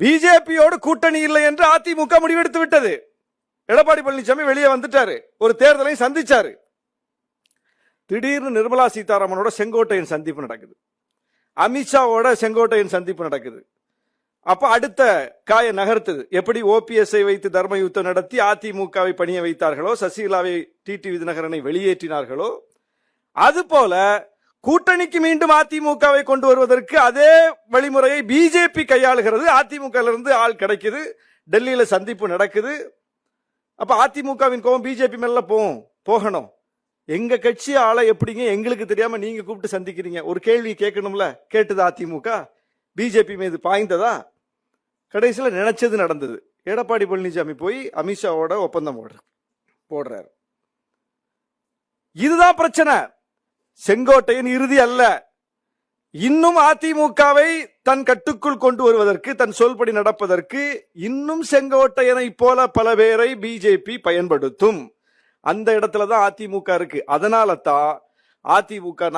பிஜேபியோடு கூட்டணி இல்லை என்று அதிமுக முடிவெடுத்து விட்டது. எடப்பாடி பழனிசாமி வெளியே வந்துட்டாரு, ஒரு தேர்தலை சந்திச்சாரு. திடீர்னு நிர்மலா சீதாராமனோட செங்கோட்டையன் சந்திப்பு நடக்குது, அமித்ஷாவோட செங்கோட்டையன் சந்திப்பு நடக்குது. அப்ப அடுத்த காய நகர்த்தது. எப்படி ஓபிஎஸ்ஐ வைத்து தர்ம யுத்தம் நடத்தி அதிமுகவை பணிய வைத்தார்களோ, சசிகலாவை டிடி விதிநகரனை வெளியேற்றினார்களோ, அதுபோல கூட்டணிக்கு மீண்டும் அதிமுகவை கொண்டு வருவதற்கு அதே வழிமுறையை பிஜேபி கையாளுகிறது. அதிமுக இருந்து ஆள் கிடைக்குது, டெல்லியில சந்திப்பு நடக்குது. அப்ப அதிமுகவின் கோபம் பிஜேபி மேல போகணும். எங்க கட்சி ஆளை எப்படிங்க எங்களுக்கு தெரியாம நீங்க கூப்பிட்டு சந்திக்கிறீங்க? ஒரு கேள்வி கேட்கணும்ல. கேட்டது அதிமுக பிஜேபி மீது பாய்ந்ததா? கடைசியில் நினைச்சது நடந்தது. எடப்பாடி பழனிசாமி போய் அமித்ஷாவோட ஒப்பந்தம் போடுறாரு. இதுதான் பிரச்சனை. செங்கோட்டையன் இறுதி அல்ல. இன்னும் அதிமுகவை தன் கட்டுக்குள் கொண்டு வருவதற்கு, தன் சொல்படி நடப்பதற்கு இன்னும் செங்கோட்டையனை போல பல பேரை பிஜேபி பயன்படுத்தும். அந்த இடத்துல தான் அதிமுக இருக்கு. அதனால தான் அதிமுக